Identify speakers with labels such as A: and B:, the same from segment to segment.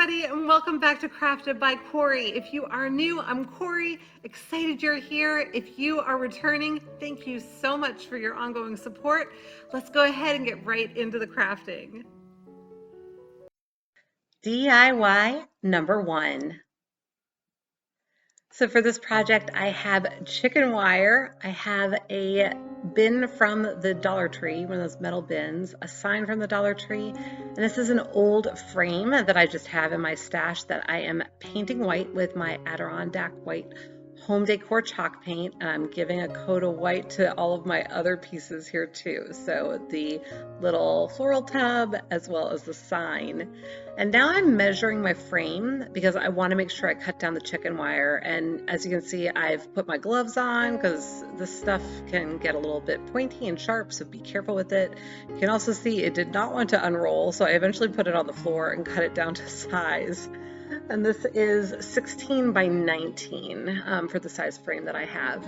A: everybody, and welcome back to Crafted by Corie. If you are new, I'm Corie. Excited you're here. If you are returning, thank you so much for your ongoing support. Let's go ahead and get right into the crafting.
B: DIY number 1. So for this project, I have chicken wire. I have a bin from the Dollar Tree, one of those metal bins, a sign from the Dollar Tree, and this is an old frame that I just have in my stash that I am painting white with my Adirondack white home decor chalk paint, and I'm giving a coat of white to all of my other pieces here too. So the little floral tub as well as the sign. And now I'm measuring my frame because I want to make sure I cut down the chicken wire. And as you can see, I've put my gloves on because this stuff can get a little bit pointy and sharp, so be careful with it. You can also see it did not want to unroll, so I eventually put it on the floor and cut it down to size. And this is 16 by 19 for the size frame that I have.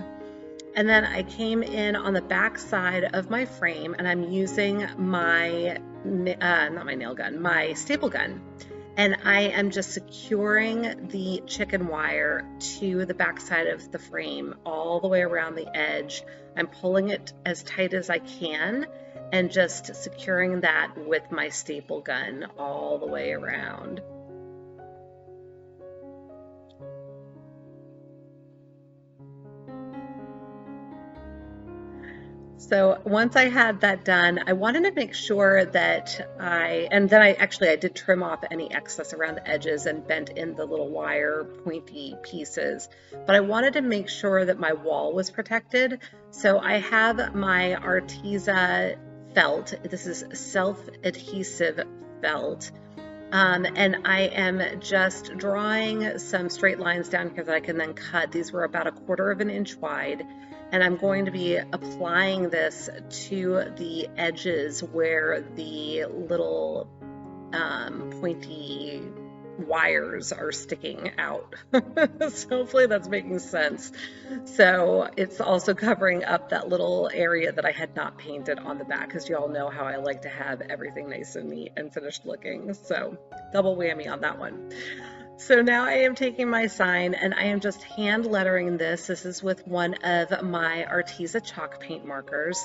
B: And then I came in on the back side of my frame and I'm using my, not my nail gun, my staple gun. And I am just securing the chicken wire to the back side of the frame all the way around the edge. I'm pulling it as tight as I can and just securing that with my staple gun all the way around. So once I had that done, I wanted to make sure that I did trim off any excess around the edges and bent in the little wire pointy pieces. But I wanted to make sure that my wall was protected. So I have my ARTEZA felt. This is self-adhesive felt. And I am just drawing some straight lines down here that I can then cut. These were about 1/4 of an inch wide. And I'm going to be applying this to the edges where the little pointy wires are sticking out. So hopefully that's making sense. So it's also covering up that little area that I had not painted on the back, because you all know how I like to have everything nice and neat and finished looking. So double whammy on that one. So now I am taking my sign and I am just hand lettering this. This is with one of my ARTEZA chalk paint markers.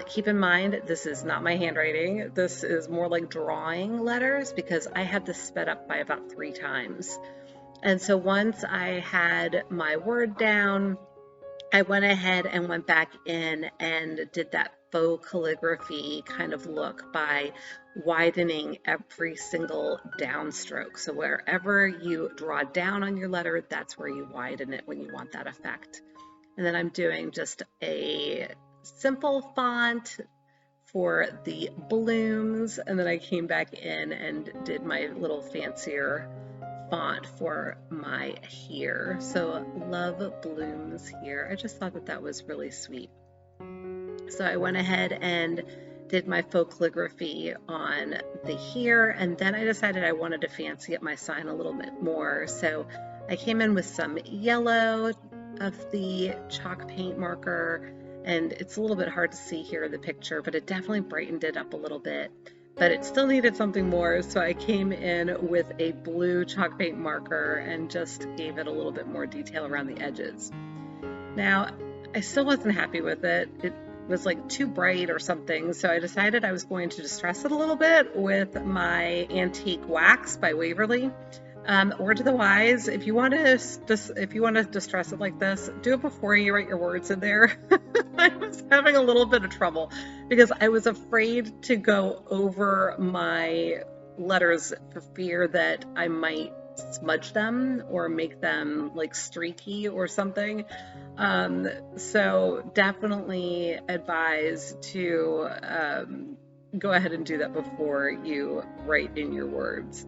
B: Keep in mind, this is not my handwriting. This is more like drawing letters because I had this sped up by about 3 times. And so once I had my word down, I went ahead and went back in and did that faux calligraphy kind of look by widening every single downstroke. So wherever you draw down on your letter, that's where you widen it when you want that effect. And then I'm doing just a simple font for the blooms, and then I came back in and did my little fancier font for my here. So love blooms here. I just thought that that was really sweet. So I went ahead and did my faux calligraphy on the here, and then I decided I wanted to fancy up my sign a little bit more. So I came in with some yellow of the chalk paint marker, and it's a little bit hard to see here in the picture, but it definitely brightened it up a little bit. But it still needed something more, so I came in with a blue chalk paint marker and just gave it a little bit more detail around the edges. Now, I still wasn't happy with it. It was like too bright or something, so I decided I was going to distress it a little bit with my antique wax by Waverly. Word to the wise, if you want to distress it like this, do it before you write your words in there. I was having a little bit of trouble because I was afraid to go over my letters for fear that I might smudge them or make them like streaky or something. So definitely advise to go ahead and do that before you write in your words.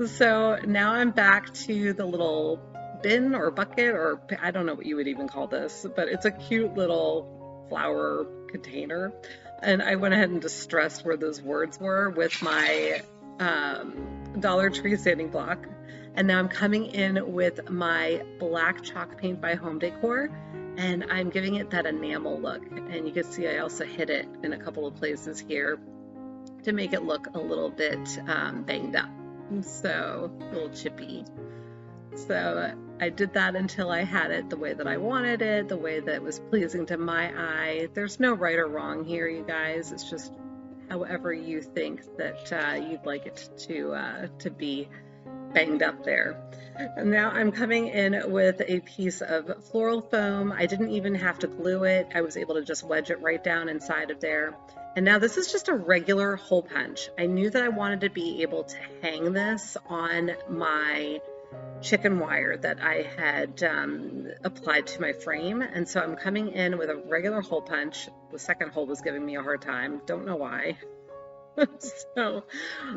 B: So now I'm back to the little bin or bucket, or I don't know what you would even call this, but it's a cute little flower container. And I went ahead and distressed where those words were with my Dollar Tree sanding block. And now I'm coming in with my black chalk paint by Home Decor, and I'm giving it that enamel look. And you can see I also hit it in a couple of places here to make it look a little bit banged up. So, little chippy. So I did that until I had it the way that I wanted it, the way that was pleasing to my eye. There's no right or wrong here, you guys. It's just however you think that you'd like it to be banged up there. And now I'm coming in with a piece of floral foam. I didn't even have to glue it. I was able to just wedge it right down inside of there. And now this is just a regular hole punch. I knew that I wanted to be able to hang this on my chicken wire that I had applied to my frame. And so I'm coming in with a regular hole punch. The second hole was giving me a hard time. Don't know why. So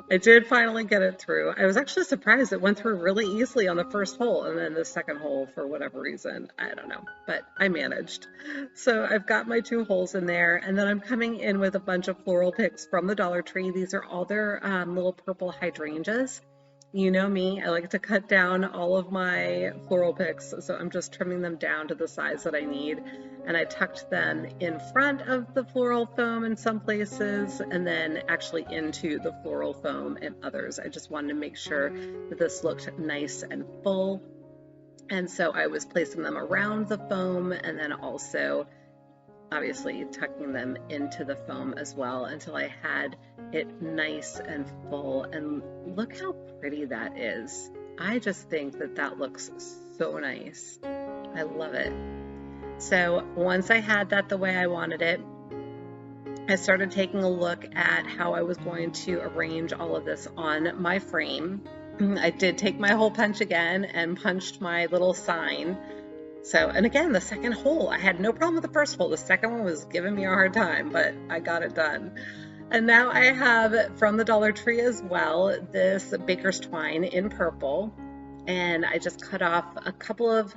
B: I did finally get it through. I was actually surprised it went through really easily on the first hole, and then the second hole, for whatever reason, I don't know, but I managed. So I've got my 2 holes in there, and then I'm coming in with a bunch of floral picks from the Dollar Tree. These are all their little purple hydrangeas. You know me, I like to cut down all of my floral picks, so I'm just trimming them down to the size that I need. And I tucked them in front of the floral foam in some places, and then actually into the floral foam in others. I just wanted to make sure that this looked nice and full. And so I was placing them around the foam, and then also obviously tucking them into the foam as well until I had it nice and full. And look how pretty that is. I just think that that looks so nice. I love it. So once I had that the way I wanted it, I started taking a look at how I was going to arrange all of this on my frame. I did take my hole punch again and punched my little sign. So, and again, the second hole, I had no problem with the first hole. The second one was giving me a hard time, but I got it done. And now I have from the Dollar Tree as well, this baker's twine in purple. And I just cut off a couple of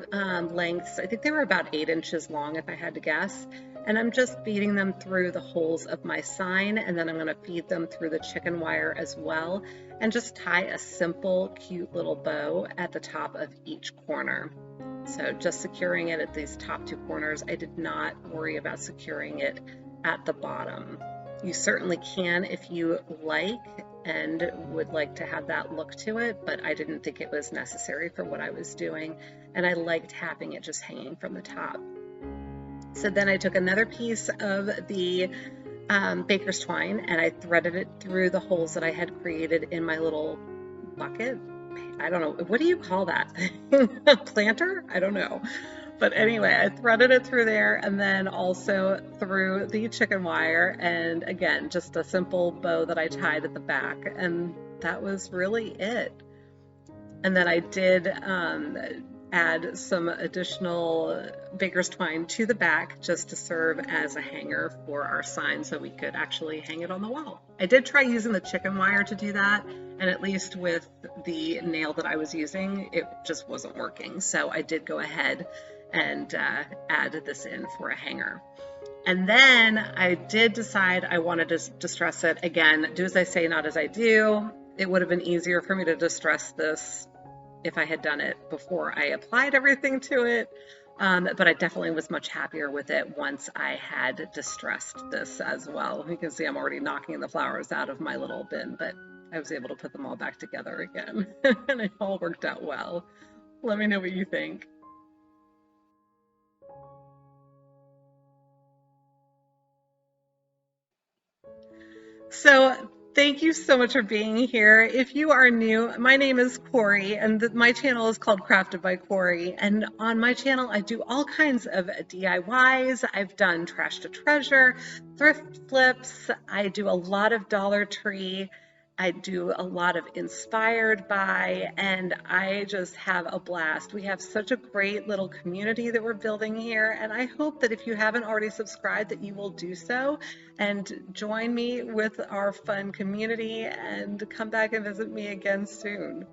B: lengths. I think they were about 8 inches long, if I had to guess. And I'm just feeding them through the holes of my sign, and then I'm going to feed them through the chicken wire as well, and just tie a simple, cute little bow at the top of each corner. So just securing it at these top 2 corners. I did not worry about securing it at the bottom. You certainly can if you like and would like to have that look to it, but I didn't think it was necessary for what I was doing, and I liked having it just hanging from the top. So then I took another piece of the baker's twine and I threaded it through the holes that I had created in my little bucket. I don't know, what do you call that? A planter? I don't know. But anyway, I threaded it through there and then also through the chicken wire. And again, just a simple bow that I tied at the back. And that was really it. And then I did add some additional baker's twine to the back just to serve as a hanger for our sign so we could actually hang it on the wall. I did try using the chicken wire to do that, and at least with the nail that I was using, it just wasn't working. So I did go ahead and add this in for a hanger. And then I did decide I wanted to distress it. Again, do as I say, not as I do. It would have been easier for me to distress this if I had done it before I applied everything to it, but I definitely was much happier with it once I had distressed this as well. You can see I'm already knocking the flowers out of my little bin, but I was able to put them all back together again, and it all worked out well. Let me know what you think. So thank you so much for being here. If you are new, my name is Corie, and my channel is called Crafted by Corie. And on my channel, I do all kinds of DIYs. I've done trash to treasure, thrift flips. I do a lot of Dollar Tree. I do a lot of inspired by, and I just have a blast. We have such a great little community that we're building here, and I hope that if you haven't already subscribed that you will do so and join me with our fun community and come back and visit me again soon.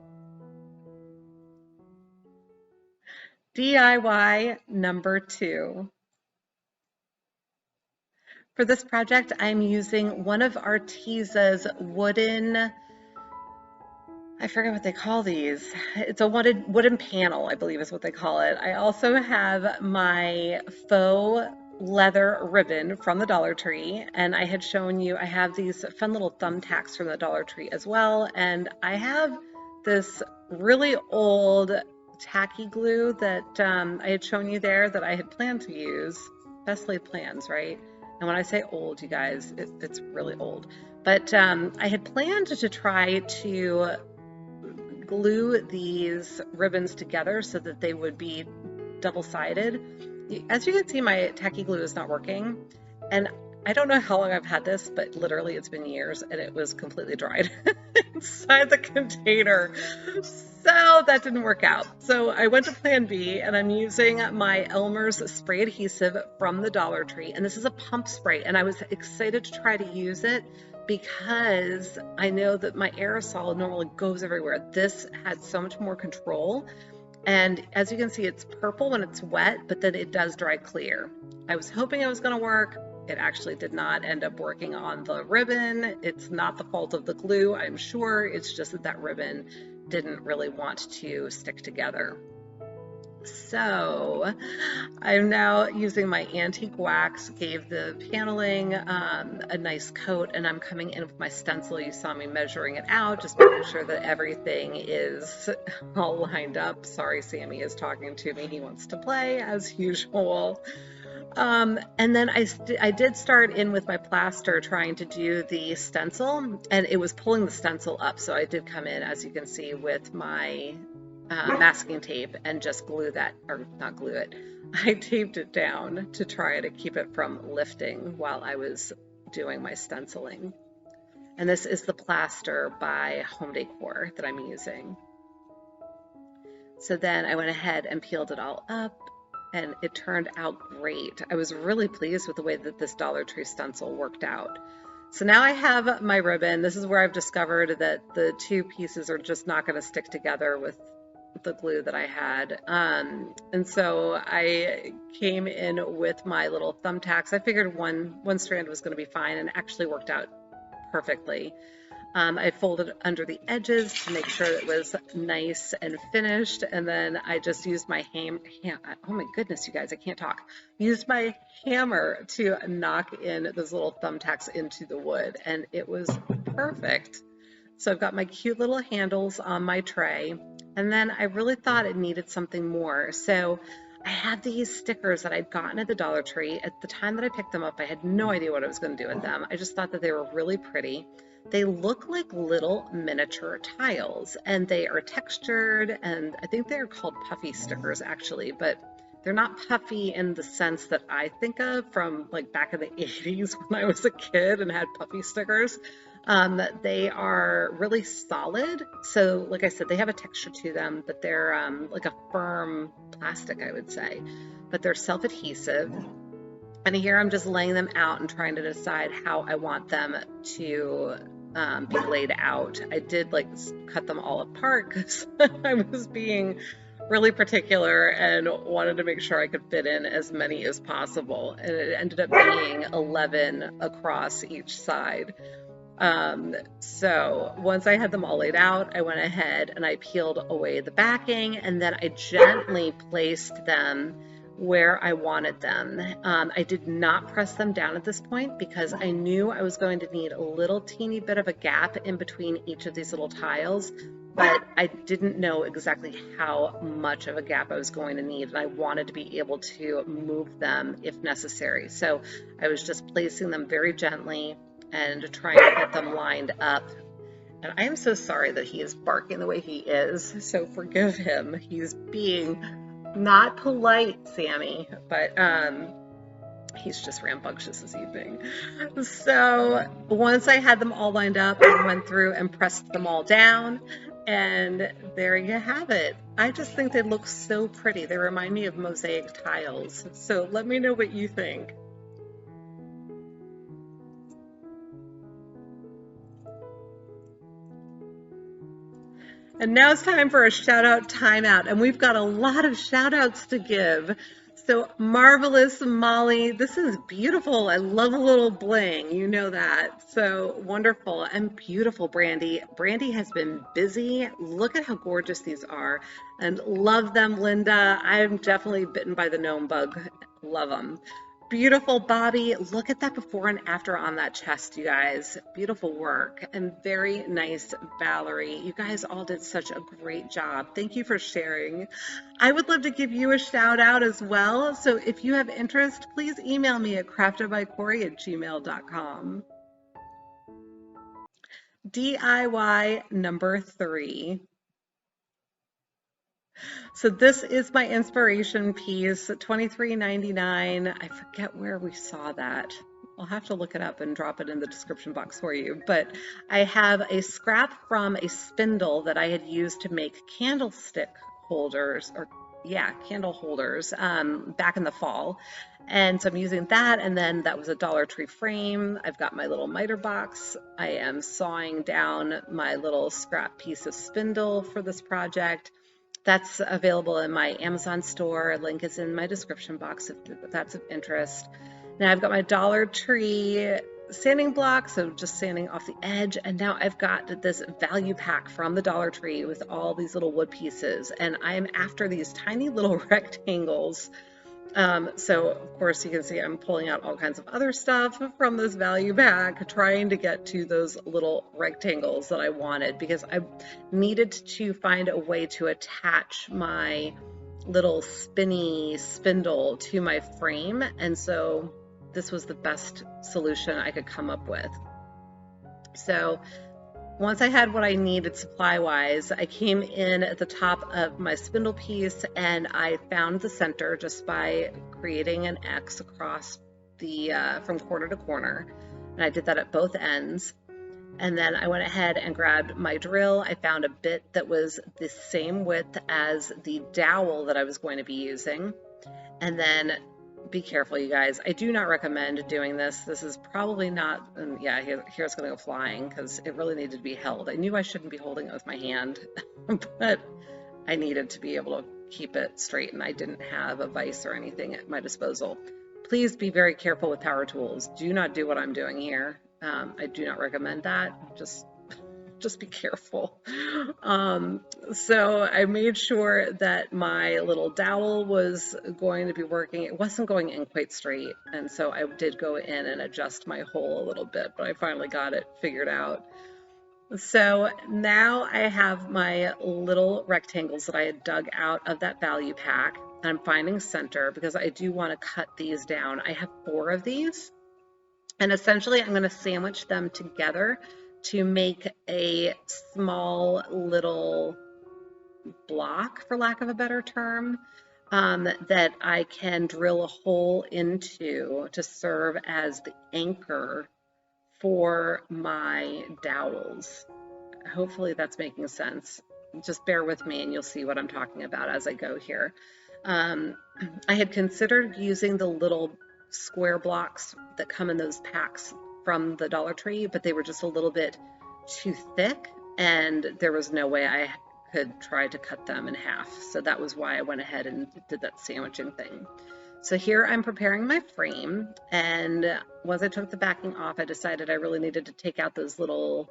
B: DIY number 2. For this project, I'm using one of ARTEZA's wooden, I forget what they call these. It's a wooden panel, I believe is what they call it. I also have my faux leather ribbon from the Dollar Tree, and I had shown you I have these fun little thumbtacks from the Dollar Tree as well, and I have this really old tacky glue that I had shown you there that I had planned to use. Best laid plans, right? And when I say old, you guys, it's really old. But I had planned to try to glue these ribbons together so that they would be double-sided. As you can see, my tacky glue is not working. And I don't know how long I've had this, but literally it's been years and it was completely dried inside the container. So that didn't work out. So I went to plan B and I'm using my Elmer's spray adhesive from the Dollar Tree. And this is a pump spray and I was excited to try to use it because I know that my aerosol normally goes everywhere. This had so much more control. And as you can see, it's purple when it's wet, but then it does dry clear. I was hoping it was going to work. It actually did not end up working on the ribbon. It's not the fault of the glue, I'm sure. It's just that that ribbon didn't really want to stick together. So I'm now using my antique wax, gave the paneling a nice coat, and I'm coming in with my stencil. You saw me measuring it out, just making sure that everything is all lined up. Sorry, Sammy is talking to me. He wants to play as usual. And then I did start in with my plaster trying to do the stencil, and it was pulling the stencil up. So I did come in, as you can see, with my masking tape and just glue that, or not glue it, I taped it down to try to keep it from lifting while I was doing my stenciling. And this is the plaster by Home Decor that I'm using. So then I went ahead and peeled it all up and it turned out great. I was really pleased with the way that this Dollar Tree stencil worked out. So now I have my ribbon. This is where I've discovered that the two pieces are just not going to stick together with the glue that I had. And so I came in with my little thumbtacks. I figured one strand was going to be fine and actually worked out perfectly. I folded under the edges to make sure it was nice and finished, and then I just used my oh my goodness, you guys, I can't talk. Used my hammer to knock in those little thumbtacks into the wood, and it was perfect. So I've got my cute little handles on my tray, and then I really thought it needed something more. So I had these stickers that I'd gotten at the Dollar Tree. At the time that I picked them up, I had no idea what I was going to do with them. I just thought that they were really pretty. They look like little miniature tiles, and they are textured, and I think they're called puffy stickers actually, but they're not puffy in the sense that I think of from like back in the 80s when I was a kid and had puffy stickers. They are really solid. So like I said, they have a texture to them, but they're like a firm plastic, I would say, but they're self-adhesive. And here I'm just laying them out and trying to decide how I want them to be laid out. I did like cut them all apart because I was being really particular and wanted to make sure I could fit in as many as possible. And it ended up being 11 across each side. So once I had them all laid out, I went ahead and I peeled away the backing, and then I gently placed them where I wanted them. I did not press them down at this point because I knew I was going to need a little teeny bit of a gap in between each of these little tiles, but I didn't know exactly how much of a gap I was going to need, and I wanted to be able to move them if necessary. So I was just placing them very gently and trying to get them lined up. And I am so sorry that he is barking the way he is, so forgive him. He's being not polite, Sammy, but he's just rambunctious this evening. So once I had them all lined up, I went through and pressed them all down, and there you have it. I just think they look so pretty. They remind me of mosaic tiles. So let me know what you think. And now it's time for a shout out timeout, and we've got a lot of shout outs to give. So Marvelous Molly, this is beautiful. I love a little bling, you know that. So wonderful and beautiful, Brandy. Brandy has been busy. Look at how gorgeous these are, and love them, Linda. I'm definitely bitten by the gnome bug. Love them. Beautiful, Bobby. Look at that before and after on that chest, you guys. Beautiful work and very nice, Valerie. You guys all did such a great job. Thank you for sharing. I would love to give you a shout out as well. So if you have interest, please email me at craftedbycorie@gmail.com. DIY number 3. So this is my inspiration piece, $23.99. I forget where we saw that. I'll have to look it up and drop it in the description box for you. But I have a scrap from a spindle that I had used to make candlestick holders, or yeah, candle holders back in the fall. And so I'm using that, and then that was a Dollar Tree frame. I've got my little miter box. I am sawing down my little scrap piece of spindle for this project. That's available in my Amazon store. Link is in my description box if that's of interest. Now I've got my Dollar Tree sanding block, so just sanding off the edge. And now I've got this value pack from the Dollar Tree with all these little wood pieces. And I am after these tiny little rectangles. So of course you can see I'm pulling out all kinds of other stuff from this value pack, trying to get to those little rectangles that I wanted, because I needed to find a way to attach my little spinny spindle to my frame. And so this was the best solution I could come up with. So once I had what I needed supply-wise, I came in at the top of my spindle piece and I found the center just by creating an X across the from corner to corner. And I did that at both ends. And then I went ahead and grabbed my drill. I found a bit that was the same width as the dowel that I was going to be using. And then be careful, you guys. I do not recommend doing this. This is probably not, and yeah, here it's going to go flying because it really needed to be held. I knew I shouldn't be holding it with my hand, but I needed to be able to keep it straight, and I didn't have a vise or anything at my disposal. Please be very careful with power tools. Do not do what I'm doing here. I do not recommend that. Just be careful. So I made sure that my little dowel was going to be working. It wasn't going in quite straight, and so I did go in and adjust my hole a little bit, but I finally got it figured out. So now I have my little rectangles that I had dug out of that value pack. I'm finding center because I do want to cut these down. I have 4 of these, and essentially I'm going to sandwich them together to make a small little block, for lack of a better term, that I can drill a hole into to serve as the anchor for my dowels. Hopefully that's making sense. Just bear with me and you'll see what I'm talking about as I go here. I had considered using the little square blocks that come in those packs from the Dollar Tree, but they were just a little bit too thick and there was no way I could try to cut them in half. So that was why I went ahead and did that sandwiching thing. So here I'm preparing my frame, and once I took the backing off, I decided I really needed to take out those little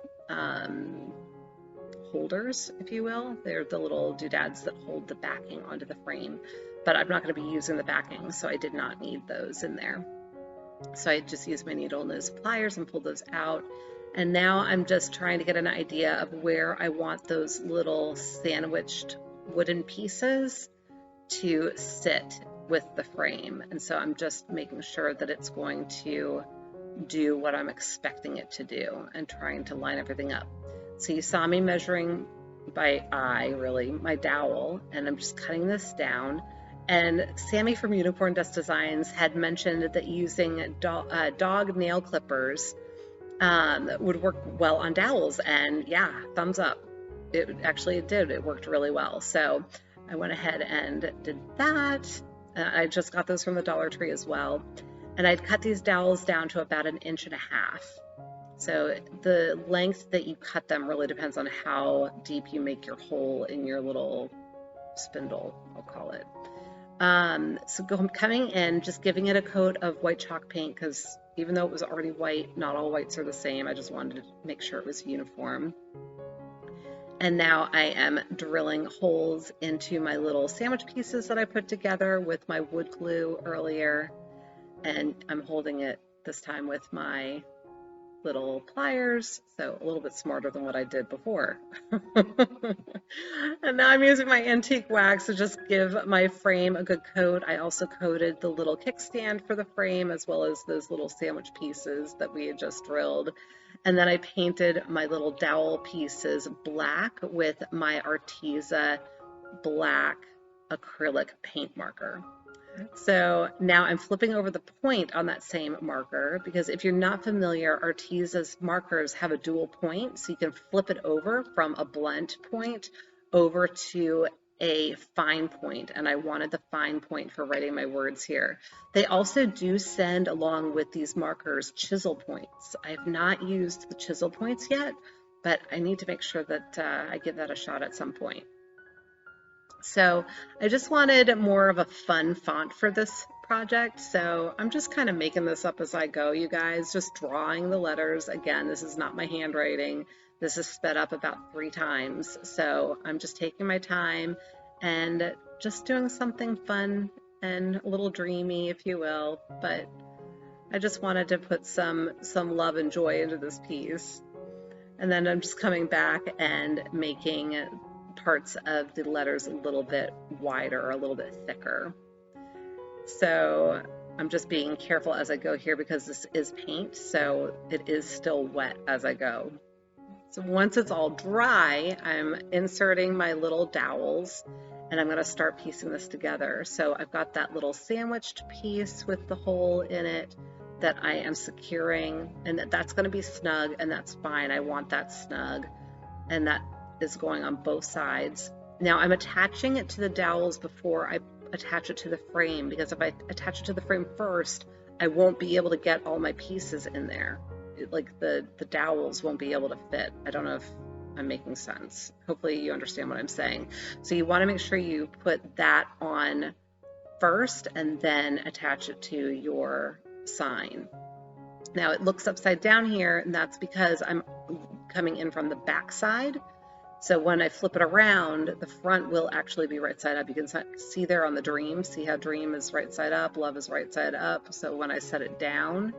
B: holders, if you will. They're the little doodads that hold the backing onto the frame, but I'm not going to be using the backing, so I did not need those in there. So I just used my needle nose pliers and pulled those out. And now I'm just trying to get an idea of where I want those little sandwiched wooden pieces to sit with the frame. And so I'm just making sure that it's going to do what I'm expecting it to do and trying to line everything up. So you saw me measuring by eye, really, my dowel, and I'm just cutting this down. And Sammy from Unicorn Dust Designs had mentioned that using dog nail clippers would work well on dowels, and yeah, thumbs up. It did. It worked really well. So I went ahead and did that. I just got those from the Dollar Tree as well. And I'd cut these dowels down to about 1.5 inches. So the length that you cut them really depends on how deep you make your hole in your little spindle, I'll call it. So coming in, just giving it a coat of white chalk paint, because even though it was already white, not all whites are the same. I just wanted to make sure it was uniform. And now I am drilling holes into my little sandwich pieces that I put together with my wood glue earlier. and I'm holding it this time with my little pliers, so a little bit smarter than what I did before. And now I'm using my antique wax to just give my frame a good coat. I also coated the little kickstand for the frame as well as those little sandwich pieces that we had just drilled. And then I painted my little dowel pieces black with my ARTEZA black acrylic paint marker. So now I'm flipping over the point on that same marker, because if you're not familiar, ARTEZA's markers have a dual point, so you can flip it over from a blunt point over to a fine point, and I wanted the fine point for writing my words here. They also do send along with these markers chisel points. I have not used the chisel points yet, but I need to make sure that I give that a shot at some point. So I just wanted more of a fun font for this project. So I'm just kind of making this up as I go, you guys, just drawing the letters. Again, this is not my handwriting. This is sped up about 3 times. So I'm just taking my time and just doing something fun and a little dreamy, if you will. But I just wanted to put some love and joy into this piece. And then I'm just coming back and making parts of the letters a little bit wider, a little bit thicker. So I'm just being careful as I go here because this is paint, so it is still wet as I go. So once it's all dry, I'm inserting my little dowels and I'm going to start piecing this together. So I've got that little sandwiched piece with the hole in it that I am securing, and that's going to be snug, and that's fine. I want that snug, and that is going on both sides. Now I'm attaching it to the dowels before I attach it to the frame, because if I attach it to the frame first, I won't be able to get all my pieces in there. Like the dowels won't be able to fit. I don't know if I'm making sense. Hopefully you understand what I'm saying. So you want to make sure you put that on first and then attach it to your sign. Now it looks upside down here, and that's because I'm coming in from the back side. So when I flip it around, the front will actually be right side up. You can see there on the dream, see how dream is right side up, love is right side up. So when I set it down,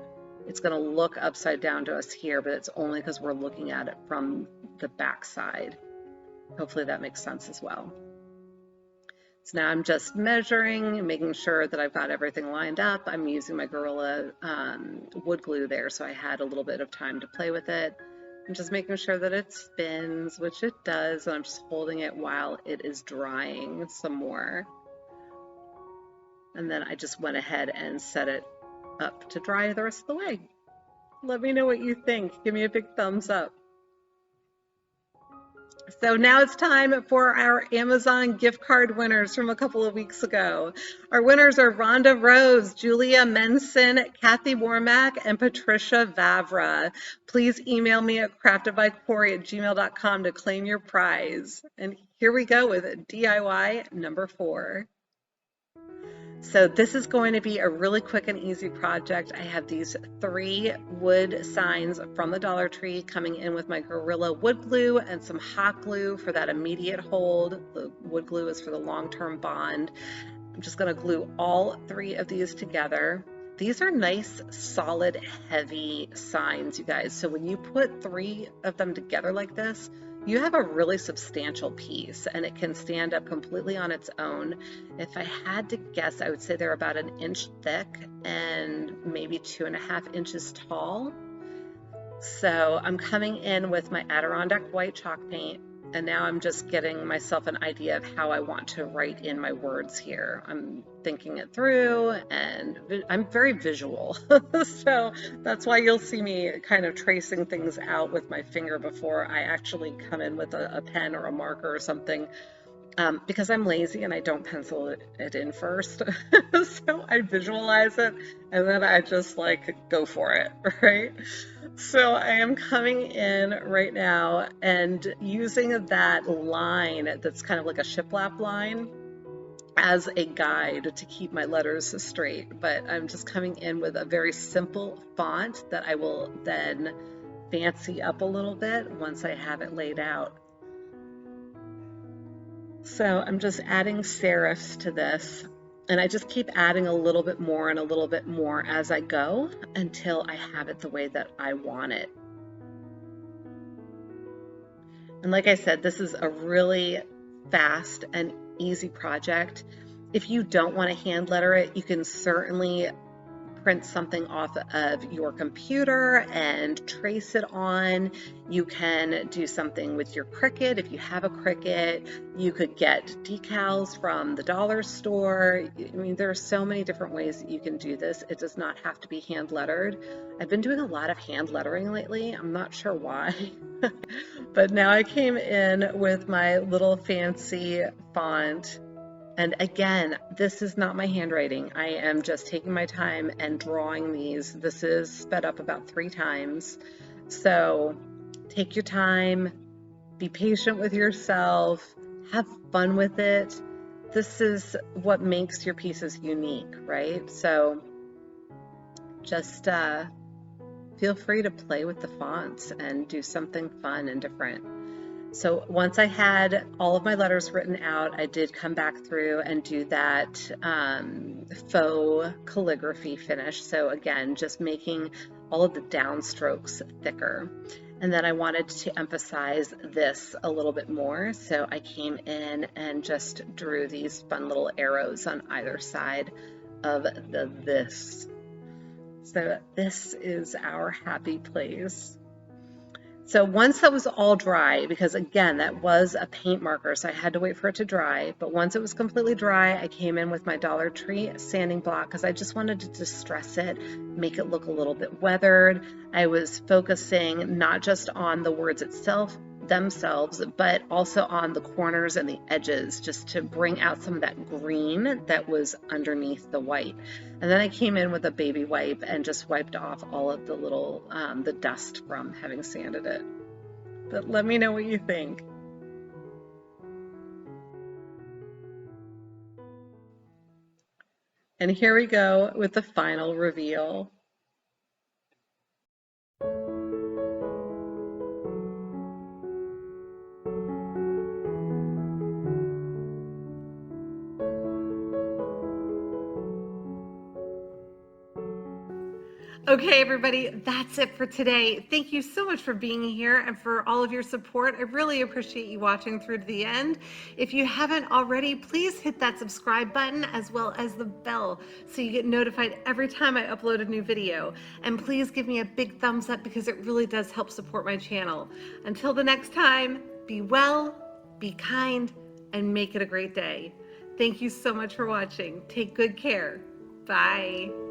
B: it's going to look upside down to us here, but it's only because we're looking at it from the back side. Hopefully that makes sense as well. So now I'm just measuring, making sure that I've got everything lined up. I'm using my Gorilla wood glue there, so I had a little bit of time to play with it. I'm just making sure that it spins, which it does, and I'm just holding it while it is drying some more. And then I just went ahead and set it up to dry the rest of the way. Let me know what you think. Give me a big thumbs up. So now it's time for our Amazon gift card winners from a couple of weeks ago. Our winners are Rhonda Rose, Julia Menson, Kathy Wormack, and Patricia Vavra. Please email me at craftedbycorie@gmail.com to claim your prize. And here we go with DIY number 4. So this is going to be a really quick and easy project. I have these 3 wood signs from the Dollar Tree coming in with my Gorilla wood glue and some hot glue for that immediate hold. The wood glue is for the long-term bond. I'm just going to glue all 3 of these together. These are nice, solid, heavy signs, you guys. So when you put 3 of them together like this, you have a really substantial piece, and it can stand up completely on its own. If I had to guess, I would say they're about 1 inch thick and maybe 2.5 inches tall. So I'm coming in with my Adirondack white chalk paint, and now I'm just getting myself an idea of how I want to write in my words here. I'm thinking it through, and I'm very visual. So that's why you'll see me kind of tracing things out with my finger before I actually come in with a pen or a marker or something. Because I'm lazy and I don't pencil it in first. So I visualize it and then I just like go for it, right? So I am coming in right now and using that line that's kind of like a shiplap line as a guide to keep my letters straight. But I'm just coming in with a very simple font that I will then fancy up a little bit once I have it laid out. So I'm just adding serifs to this, And I just keep adding a little bit more and a little bit more as I go until I have it the way that I want it. And like I said, this is a really fast and easy project. If you don't want to hand letter it, you can certainly print something off of your computer and trace it on. You can do something with your Cricut. If you have a Cricut, you could get decals from the dollar store. I mean, there are so many different ways that you can do this. It does not have to be hand lettered. I've been doing a lot of hand lettering lately. I'm not sure why, but now I came in with my little fancy font. And again, this is not my handwriting. I am just taking my time and drawing these. This is sped up about 3 times. So take your time, be patient with yourself, have fun with it. This is what makes your pieces unique, right? So just feel free to play with the fonts and do something fun and different. So once I had all of my letters written out, I did come back through and do that faux calligraphy finish. So again, just making all of the downstrokes thicker. And then I wanted to emphasize this a little bit more. So I came in and just drew these fun little arrows on either side of the this. So this is our happy place. So once that was all dry, because again, that was a paint marker, so I had to wait for it to dry. But once it was completely dry, I came in with my Dollar Tree sanding block because I just wanted to distress it, make it look a little bit weathered. I was focusing not just on the words themselves, but also on the corners and the edges, just to bring out some of that green that was underneath the white. And then I came in with a baby wipe and just wiped off all of the little, the dust from having sanded it. But let me know what you think. And here we go with the final reveal.
A: Okay, everybody, that's it for today. Thank you so much for being here and for all of your support. I really appreciate you watching through to the end. If you haven't already, please hit that subscribe button as well as the bell so you get notified every time I upload a new video. And please give me a big thumbs up because it really does help support my channel. Until the next time, be well, be kind, and make it a great day. Thank you so much for watching. Take good care. Bye.